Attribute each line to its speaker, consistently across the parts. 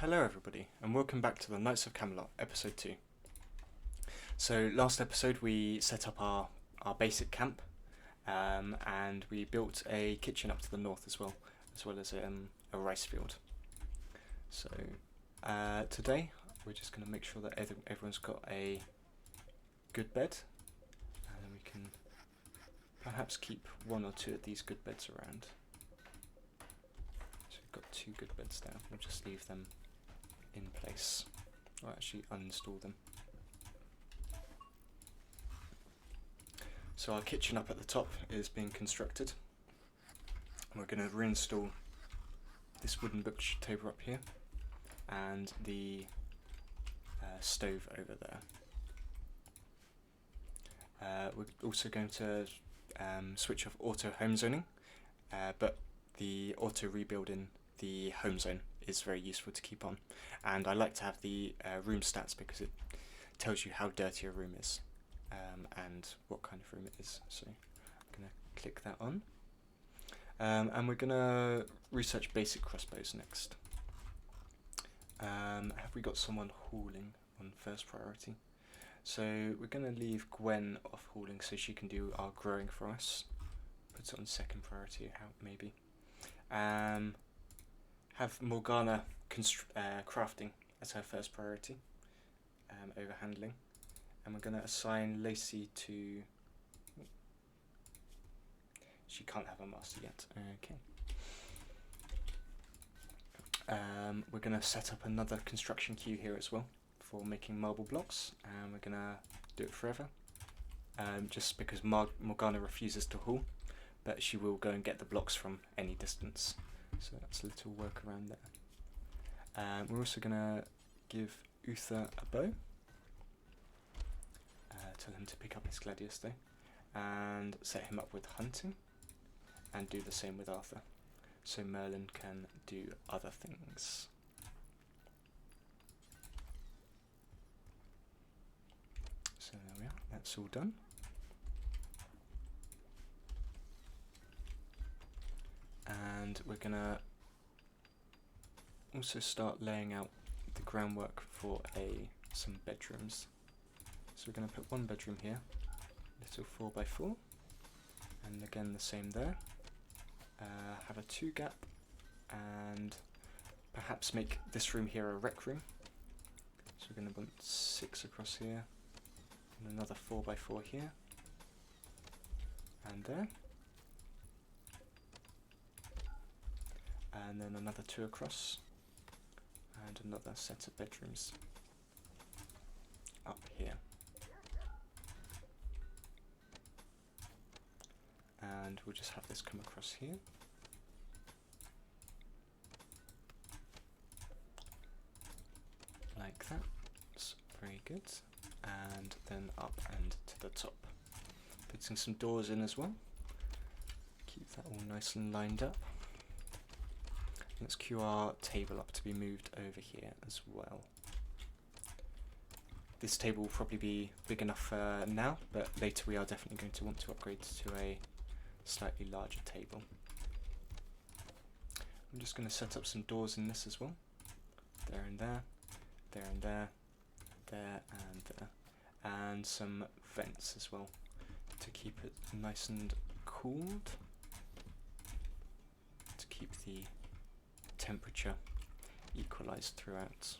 Speaker 1: Hello everybody, and welcome back to the Knights of Camelot, episode 2. So last episode we set up our basic camp, and we built a kitchen up to the north as well as a rice field. So today we're just going to make sure that everyone's got a good bed, and then we can perhaps keep one or two of these good beds around. So we've got 2 good beds there, we'll just leave them in place. I'll actually uninstall them. So our kitchen up at the top is being constructed. We're going to reinstall this wooden booktable up here and the stove over there. We're also going to switch off auto home zoning, but the auto rebuild in the home zone is very useful to keep on, and I like to have the room stats because it tells you how dirty a room is and what kind of room it is. So I'm going to click that on, and we're going to research basic crossbows next. Have we got someone hauling on first priority? So we're going to leave Gwen off hauling so she can do our growing for us. Put it on second priority, maybe. Have Morgana crafting as her first priority over handling, and we're going to assign Lacey to... She can't have a master yet. Okay. We're going to set up another construction queue here as well for making marble blocks, and we're going to do it forever, just because Morgana refuses to haul, but she will go and get the blocks from any distance. So that's a little workaround there. We're also going to give Uther a bow. Tell him to pick up his gladius though, and set him up with hunting, and do the same with Arthur, so Merlin can do other things. So there we are, that's all done. And we're going to also start laying out the groundwork for some bedrooms. So we're going to put one bedroom here, little 4x4, and again the same there. Have a 2 gap, and perhaps make this room here a rec room. So we're going to want 6 across here, and another 4x4 here, and there. And then another 2 across, and another set of bedrooms up here. And we'll just have this come across here. Like that. That's very good. And then up and to the top. Putting some doors in as well. Keep that all nice and lined up. Let's queue our table up to be moved over here as well. This table will probably be big enough now, but later we are definitely going to want to upgrade to a slightly larger table. I'm just going to set up some doors in this as well. There and there, there and there, there and there. And some vents as well to keep it nice and cooled, to keep the temperature equalized throughout.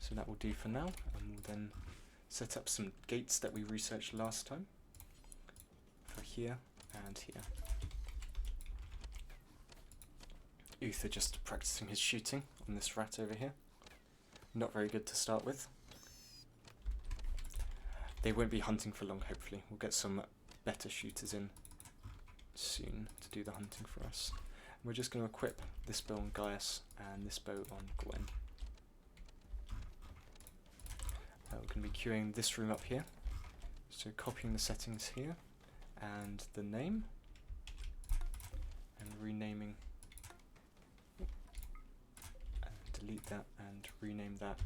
Speaker 1: So that will do for now, and we'll then set up some gates that we researched last time for here and here. Uther just practicing his shooting on this rat over here. Not very good to start with. They won't be hunting for long, hopefully. We'll get some better shooters in soon to do the hunting for us. We're just going to equip this bow on Gaius and this bow on Gwen. We're going to be queuing this room up here. So copying the settings here and the name, and renaming, and delete that and rename that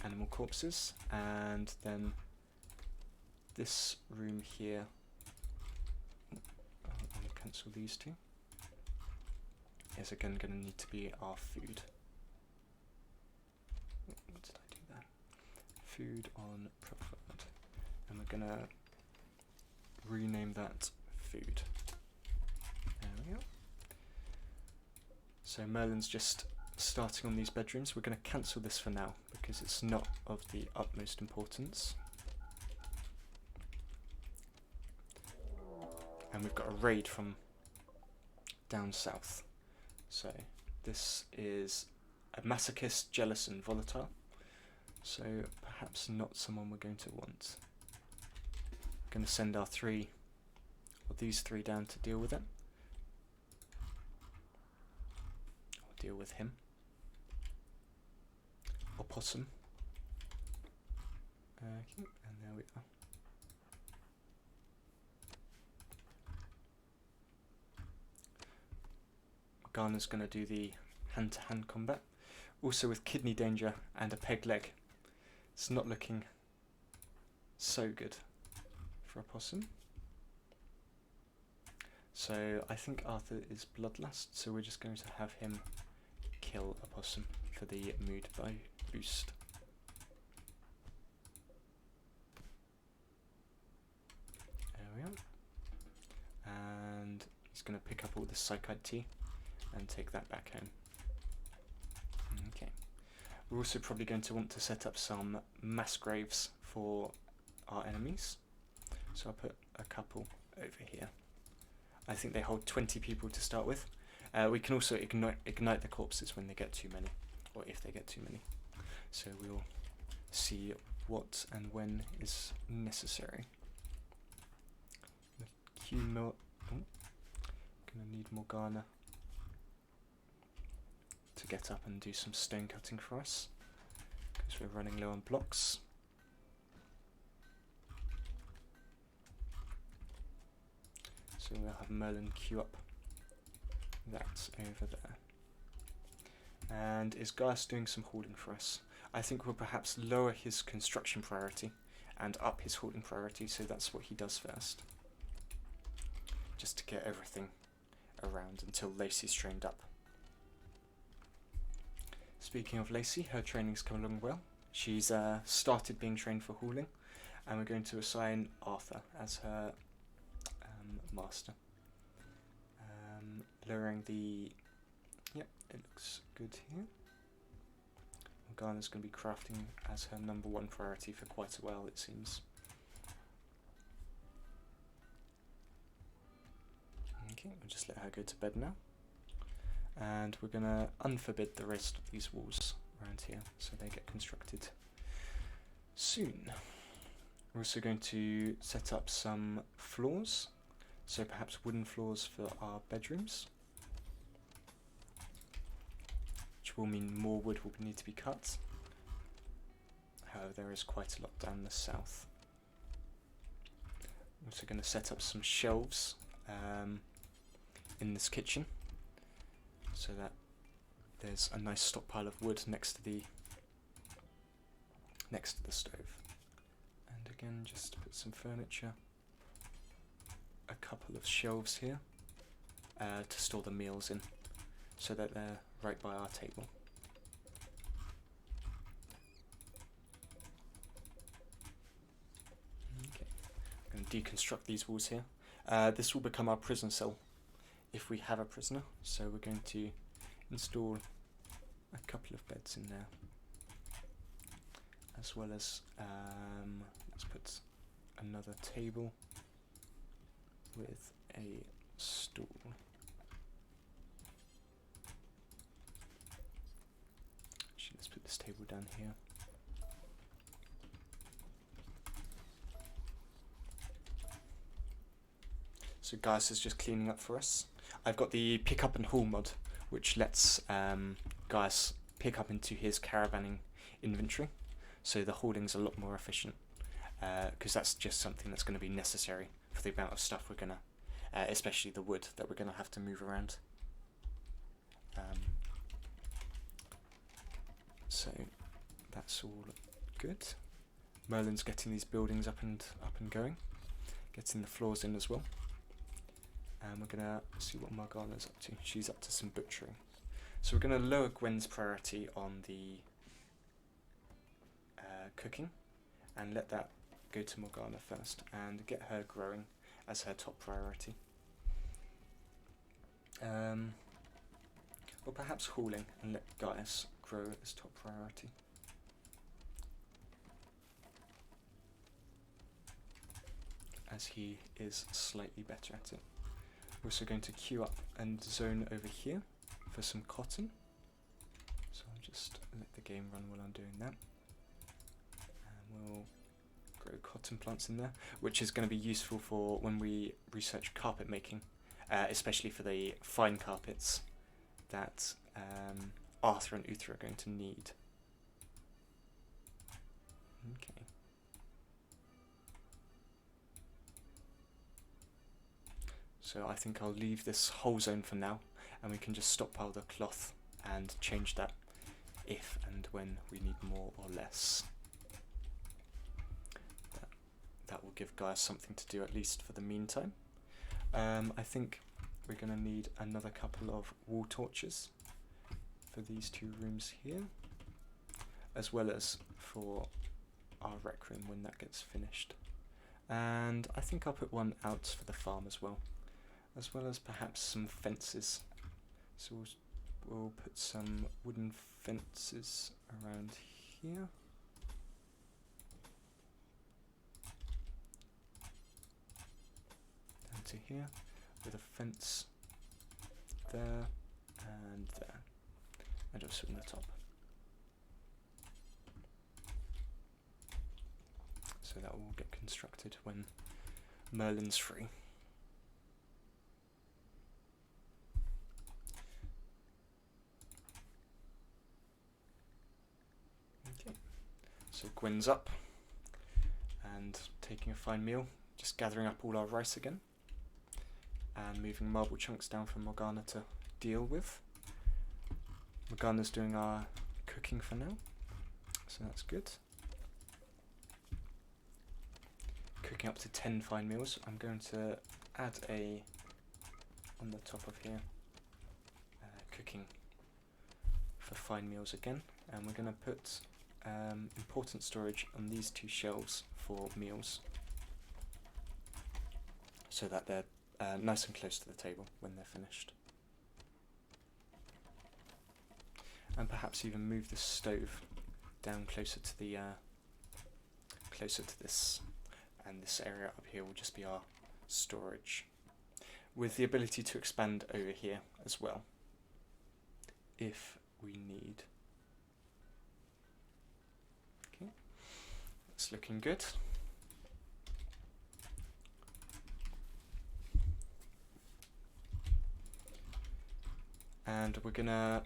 Speaker 1: animal corpses, and then this room here, I'm going to cancel these two. is again going to need to be our food. What did I do there? Food on preferred. And we're going to rename that food. There we go. So Merlin's just starting on these bedrooms. We're going to cancel this for now because it's not of the utmost importance. And we've got a raid from down south. So this is a masochist, jealous and volatile. So perhaps not someone we're going to want. We're going to send our these three down to deal with it. Or deal with him. Opossum. Okay, and there we are. Garner's going to do the hand-to-hand combat. Also with kidney danger and a peg leg. It's not looking so good for Opossum. So I think Arthur is bloodlust, so we're just going to have him kill Opossum for the mood boost. There we are. And he's going to pick up all the psychite tea and take that back home. Okay. We're also probably going to want to set up some mass graves for our enemies. So I'll put a couple over here. I think they hold 20 people to start with. We can also ignite the corpses when they get too many, or if they get too many. So we'll see what and when is necessary. Gonna need Morgana to get up and do some stone cutting for us, because we're running low on blocks. So we'll have Merlin queue up that over there. And is Gaius doing some hoarding for us? I think we'll perhaps lower his construction priority and up his hoarding priority, so that's what he does first. Just to get everything around until Lacey's trained up. Speaking of Lacey, her training's come along well. She's started being trained for hauling, and we're going to assign Arthur as her master. Lowering the... Yep, it looks good here. Morgana's going to be crafting as her #1 priority for quite a while, it seems. Okay, we'll just let her go to bed now. And we're going to unforbid the rest of these walls around here, so they get constructed soon. We're also going to set up some floors, so perhaps wooden floors for our bedrooms, which will mean more wood will need to be cut. However, there is quite a lot down the south. I'm also going to set up some shelves in this kitchen, so that there's a nice stockpile of wood next to the stove. And again, just to put some furniture, a couple of shelves here to store the meals in, so that they're right by our table. Okay, I'm going to deconstruct these walls here. This will become our prison cell if we have a prisoner, so we're going to install a couple of beds in there, as well as let's put another table with a stool. Actually, let's put this table down here. So Gaius is just cleaning up for us. I've got the pick up and haul mod, which lets Gaius pick up into his caravanning inventory, so the hauling's a lot more efficient, because that's just something that's going to be necessary for the amount of stuff we're going to, especially the wood that we're going to have to move around. So that's all good. Merlin's getting these buildings up and going, getting the floors in as well. And we're going to see what Morgana's up to. She's up to some butchering. So we're going to lower Gwen's priority on the cooking and let that go to Morgana first and get her growing as her top priority. Or perhaps hauling and let Gaius grow as top priority. As he is slightly better at it. We're also going to queue up and zone over here for some cotton. So I'll just let the game run while I'm doing that. And we'll grow cotton plants in there, which is going to be useful for when we research carpet making, especially for the fine carpets that Arthur and Uther are going to need. Okay. So I think I'll leave this whole zone for now, and we can just stockpile the cloth and change that if and when we need more or less. That will give Gaius something to do at least for the meantime. I think we're going to need another couple of wall torches for these two rooms here, as well as for our rec room when that gets finished. And I think I'll put one out for the farm as well as perhaps some fences. So we'll put some wooden fences around here. Down to here, with a fence there and there, and also on the top. So that will get constructed when Merlin's free. Okay, so Gwen's up and taking a fine meal, just gathering up all our rice again and moving marble chunks down for Morgana to deal with. Morgana's doing our cooking for now, so that's good. Cooking up to 10 fine meals. I'm going to add on the top of here, cooking for fine meals again, and we're going to put important storage on these two shelves for meals, so that they're nice and close to the table when they're finished. And perhaps even move the stove down closer to the this, and this area up here will just be our storage, with the ability to expand over here as well if we need. Okay, it's looking good. And we're gonna,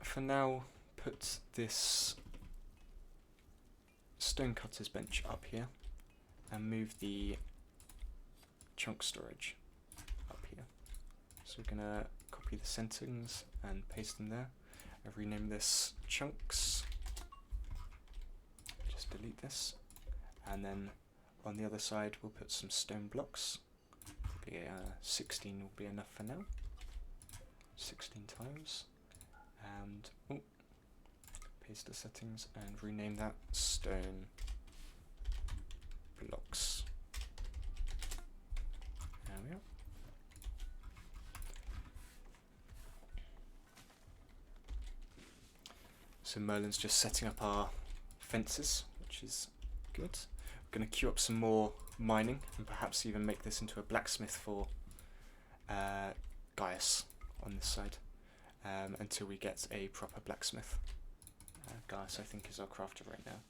Speaker 1: for now, put this stonecutter's bench up here and move the chunk storage up here. So we're gonna copy the settings and paste them there. I've renamed this chunks. Just delete this, and then on the other side we'll put some stone blocks. 16 will be enough for now. 16 times, and paste the settings and rename that stone blocks. There we are. So Merlin's just setting up our fences, which is good. We're going to queue up some more mining and perhaps even make this into a blacksmith for Gaius on this side, until we get a proper blacksmith. Gaius, I think, is our crafter right now.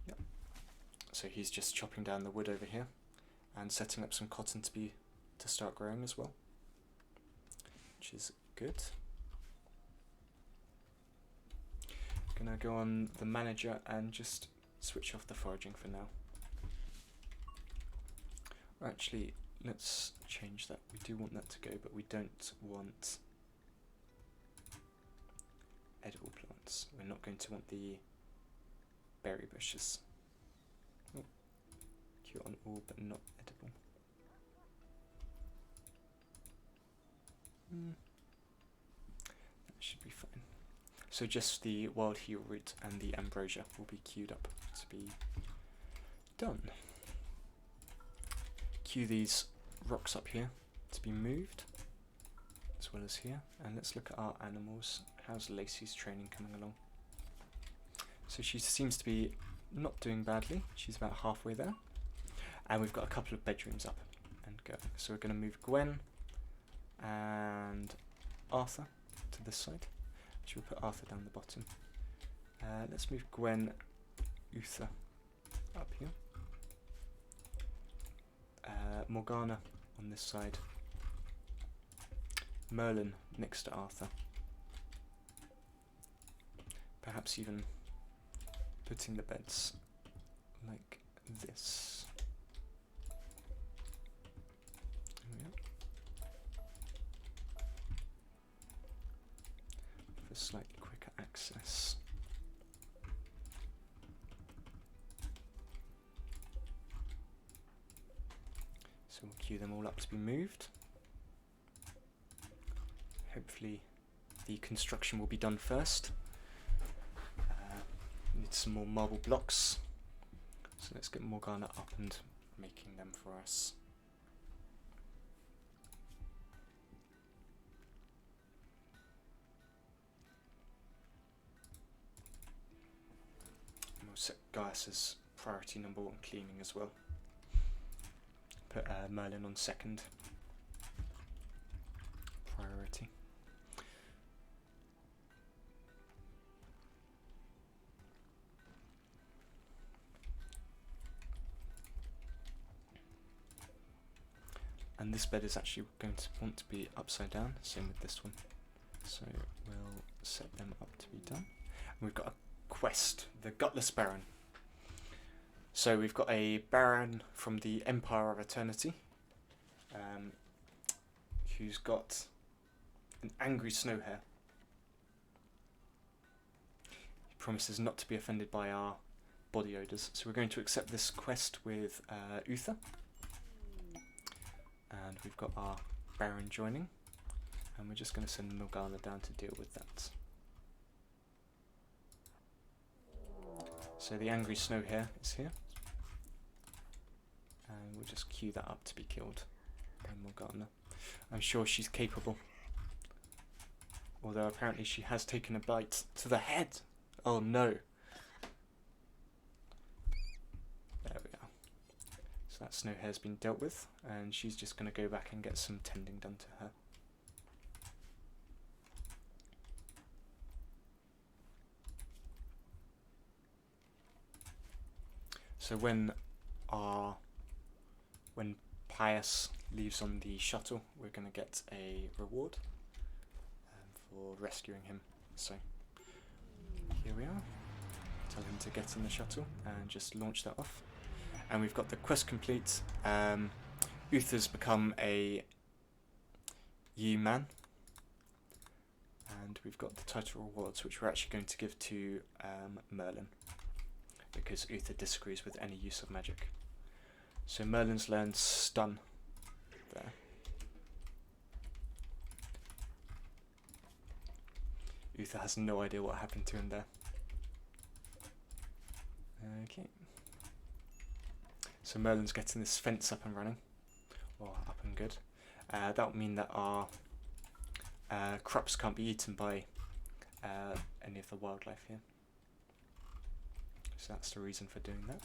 Speaker 1: Yep. So he's just chopping down the wood over here and setting up some cotton to start growing as well, which is good. Gonna go on the manager and just switch off the foraging for now. Or actually, let's change that. We do want that to go, but we don't want edible plants. We're not going to want the berry bushes. Oh, cute on all, but not edible. That should be fine. So just the wild heal root and the ambrosia will be queued up to be done. Queue these rocks up here to be moved, as well as here. And let's look at our animals. How's Lacey's training coming along? So she seems to be not doing badly. She's about halfway there. And we've got a couple of bedrooms up and going. So we're going to move Gwen and Arthur to this side. Actually, we'll put Arthur down the bottom. Let's move Gwen, Uther up here. Morgana on this side. Merlin next to Arthur. Perhaps even putting the beds like this. There we go. For slightly quicker access. So we'll queue them all up to be moved. Hopefully the construction will be done first. Need some more marble blocks. So let's get Morgana up and making them for us. And we'll set Gaius as priority number 1 cleaning as well. Put Merlin on second priority. And this bed is actually going to want to be upside down, same with this one. So we'll set them up to be done. And we've got a quest, the Gutless Baron. So we've got a Baron from the Empire of Eternity, who's got an angry snow hare. He promises not to be offended by our body odours. So we're going to accept this quest with Uther. And we've got our Baron joining, and we're just going to send Morgana down to deal with that. So the angry snow hare is here, and we'll just queue that up to be killed by Morgana. I'm sure she's capable, although apparently she has taken a bite to the head. Oh no. There we are. So that snow hare's been dealt with, and she's just going to go back and get some tending done to her. So when Pius leaves on the shuttle, we're going to get a reward for rescuing him. So here we are. Tell him to get in the shuttle and just launch that off. And we've got the quest complete. Uther's become a U-man. And we've got the title rewards, which we're actually going to give to Merlin, because Uther disagrees with any use of magic. So Merlin's learned stun there. Uther has no idea what happened to him there. Okay. So Merlin's getting this fence up and running, or up and good. That will mean that our crops can't be eaten by any of the wildlife here. So that's the reason for doing that.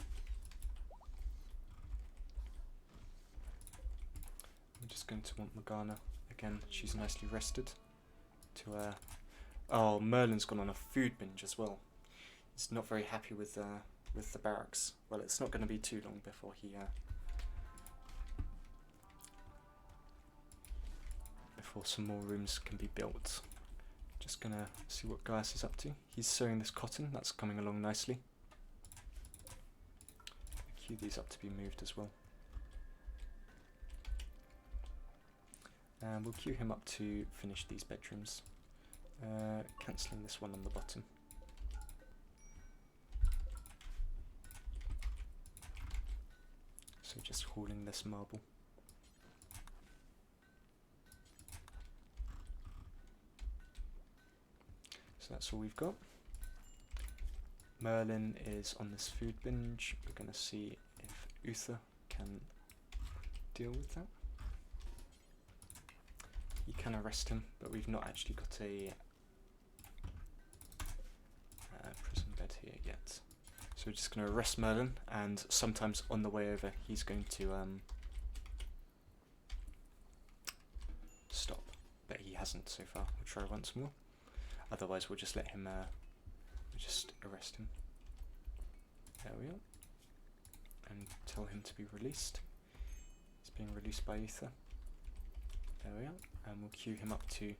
Speaker 1: I'm just going to want Morgana again. She's nicely rested. Oh, Merlin's gone on a food binge as well. He's not very happy with the barracks. Well, it's not going to be too long before before some more rooms can be built. Just gonna see what Gaius is up to. He's sewing this cotton. That's coming along nicely. Queue these up to be moved as well. And we'll queue him up to finish these bedrooms. Cancelling this one on the bottom. So just hauling this marble. that's all we've got. Merlin is on this food binge. We're going to see if Uther can deal with that. You can arrest him, but we've not actually got a prison bed here yet. So we're just going to arrest Merlin, and sometimes on the way over he's going to stop, but he hasn't so far. We'll try once more. Otherwise we'll just let him, we'll just arrest him. There we are. And tell him to be released. He's being released by Uther. There we are. And we'll queue him up to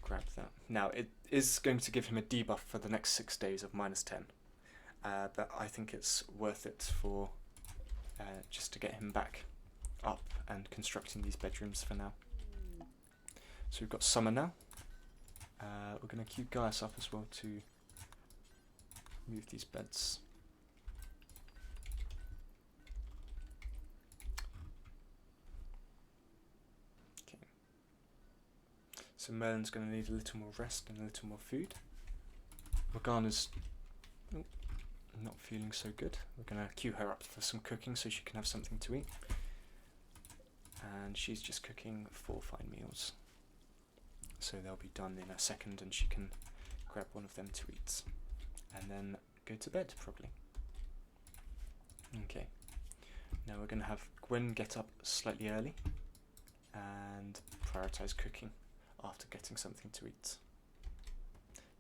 Speaker 1: grab that. Now it is going to give him a debuff for the next 6 days of -10. But I think it's worth it for just to get him back up and constructing these bedrooms for now. So we've got summer now. We're going to queue Gaius up as well to move these beds. Okay. So Merlin's going to need a little more rest and a little more food. Morgana's not feeling so good. We're going to queue her up for some cooking so she can have something to eat. And she's just cooking 4 fine meals. So they'll be done in a second and she can grab one of them to eat. And then go to bed, probably. Okay. Now we're going to have Gwen get up slightly early and prioritise cooking after getting something to eat.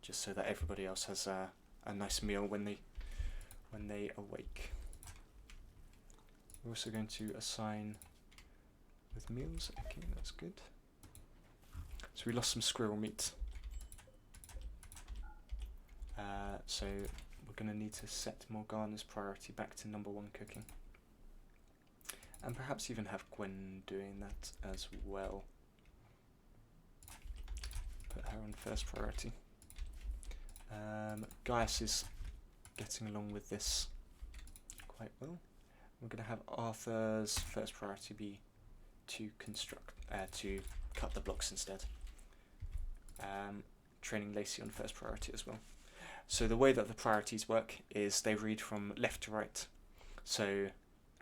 Speaker 1: Just so that everybody else has a nice meal when they awake. We're also going to assign with meals. Okay, that's good. So we lost some squirrel meat. So we're going to need to set Morgana's priority back to #1 cooking. And perhaps even have Gwen doing that as well. Put her on first priority. Gaius is getting along with this quite well. We're going to have Arthur's first priority be to cut the blocks instead. Training Lacey on first priority as well. So the way that the priorities work is they read from left to right. So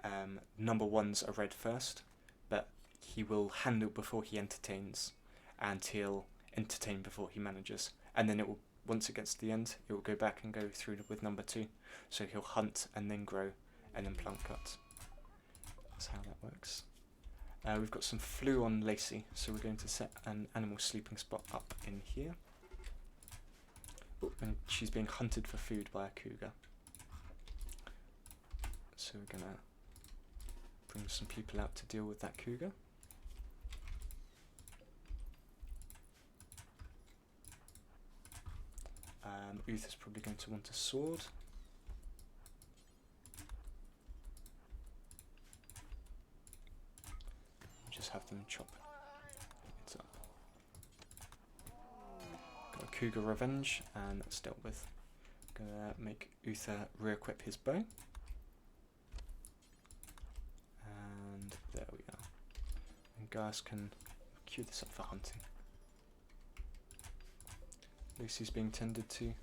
Speaker 1: #1s are read first, but he will handle before he entertains, and he'll entertain before he manages. And then it will, once it gets to the end, it will go back and go through with #2. So he'll hunt and then grow and then plant cut. That's how that works. We've got some flu on Lacey, so we're going to set an animal sleeping spot up in here. And she's being hunted for food by a cougar. So we're going to bring some people out to deal with that cougar. Uther's probably going to want a sword. Just have them chop it up. Got a cougar revenge, and that's dealt with. Gonna make Uther re-equip his bow. And there we are. And Gaius can queue this up for hunting. Lucy's being tended to.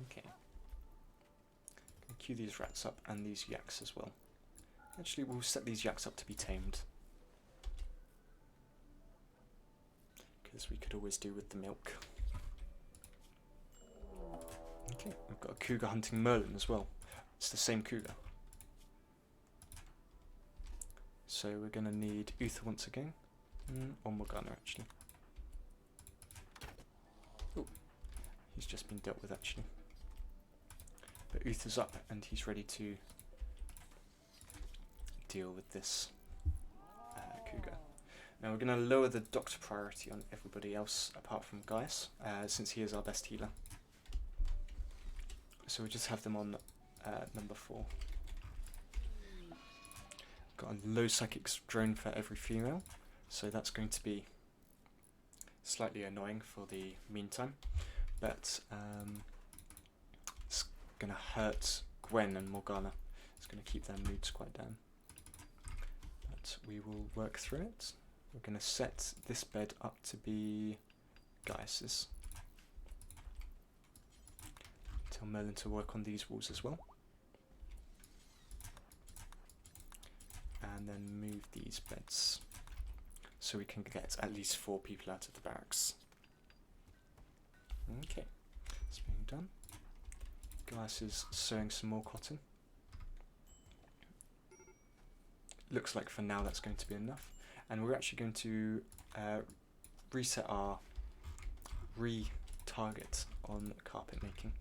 Speaker 1: Okay. Queue these rats up and these yaks as well. Actually, we'll set these yaks up to be tamed, because we could always do with the milk. Okay, we've got a cougar hunting Merlin as well. It's the same cougar. So we're going to need Uther once again, or Morgana actually. Oh, he's just been dealt with actually. But Uther's up and he's ready to deal with this cougar. Now we're going to lower the doctor priority on everybody else apart from Gaius, since he is our best healer. So we'll just have them on #4. Got a low psychic drone for every female, so that's going to be slightly annoying for the meantime, but it's going to hurt Gwen and Morgana. It's going to keep their moods quite down. But we will work through it. we're going to set this bed up to be Gaius's. Tell Merlin to work on these walls as well. And then move these beds so we can get at least 4 people out of the barracks. Okay, it's being done. Gaius is sewing some more cotton. Looks like for now that's going to be enough. And we're actually going to reset our target on carpet making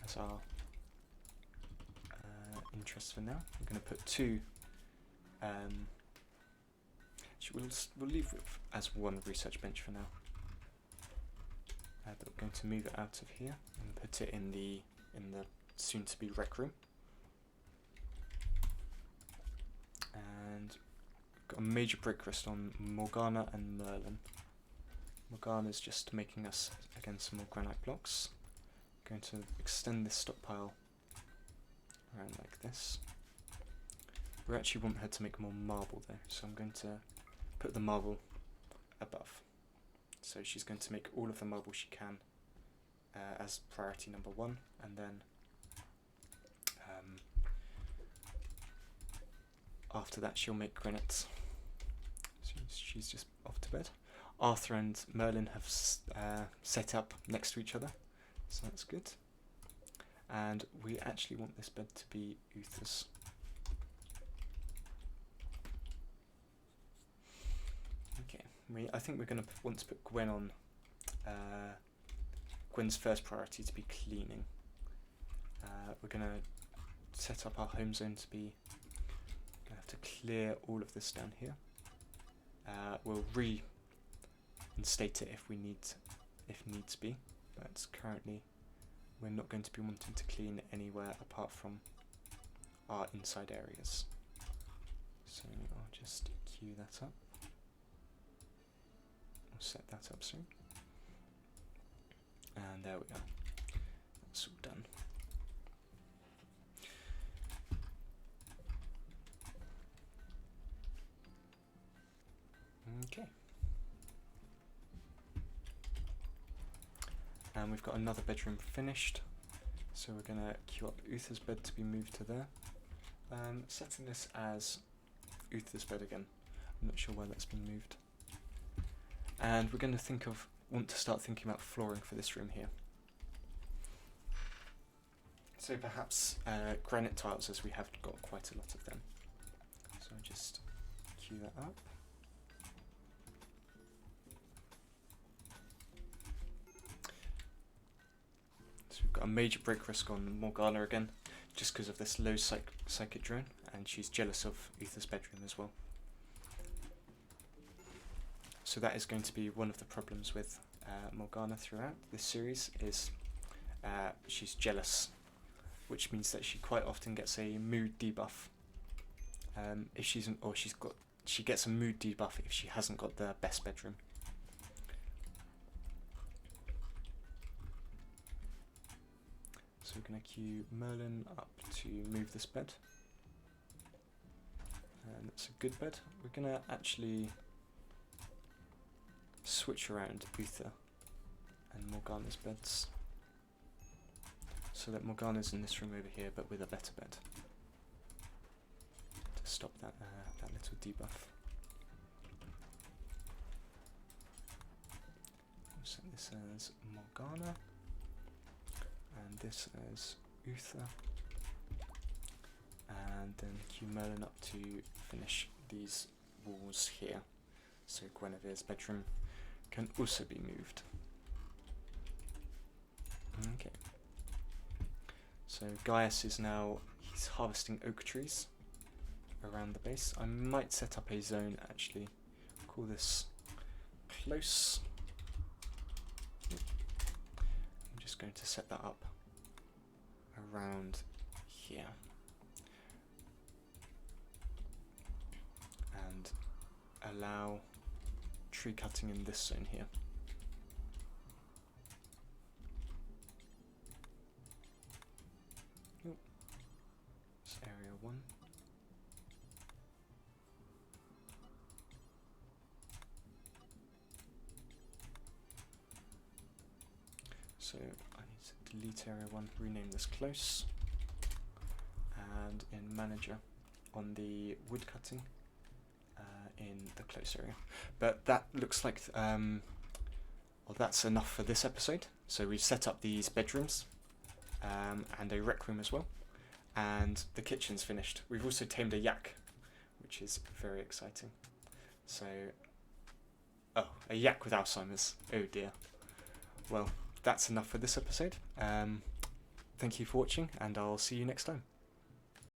Speaker 1: as our interest for now. I'm going to put 2. We'll leave it as 1 research bench for now. But we're going to move it out of here and put it in the soon-to-be rec room. And got a major break rest on Morgana and Merlin. Morgana's just making us again some more granite blocks. Going to extend this stockpile around like this. We actually want her to make more marble though, so I'm going to put the marble above. So she's going to make all of the marble she can as priority number 1, and then after that she'll make granite. So she's just off to bed. Arthur and Merlin have set up next to each other, so that's good. And we actually want this bed to be Uther's. Okay, I think we're going to want to put Gwen on. Gwen's first priority to be cleaning. We're going to set up our home zone to be. Going to have to clear all of this down here. We'll reinstate it if needs be, but currently we're not going to be wanting to clean anywhere apart from our inside areas. So I'll just queue that up. I'll set that up soon. And there we go. That's all done. Okay. And we've got another bedroom finished. So we're going to queue up Uther's bed to be moved to there. Setting this as Uther's bed again. I'm not sure why that's been moved. And we're going to want to start thinking about flooring for this room here. So perhaps granite tiles, as we have got quite a lot of them. So I'll just queue that up. So we've got a major break risk on Morgana again, just because of this low psychic drone, and she's jealous of Uther's bedroom as well. So that is going to be one of the problems with Morgana throughout this series, is she's jealous, which means that she quite often gets a mood debuff. If she gets a mood debuff if she hasn't got the best bedroom. So we're going to queue Merlin up to move this bed. And that's a good bed. We're going to actually switch around Uther and Morgana's beds, so that Morgana's in this room over here but with a better bed to stop that little debuff. We'll set this as Morgana and this as Uther, and then queue Merlin up to finish these walls here, so Guinevere's bedroom can also be moved. Okay. So Gaius is now, he's harvesting oak trees around the base. I might set up a zone actually. Call this close. I'm just going to set that up around here. And allow tree cutting in this zone here. It's area 1. So I need to delete area 1, rename this close, and in manager on the wood cutting in the close area. But that looks like well, that's enough for this episode. So we've set up these bedrooms and a rec room as well, and the kitchen's finished. We've also tamed a yak, which is very exciting. So, oh, a yak with Alzheimer's. Oh dear. Well, that's enough for this episode. Thank you for watching, and I'll see you next time.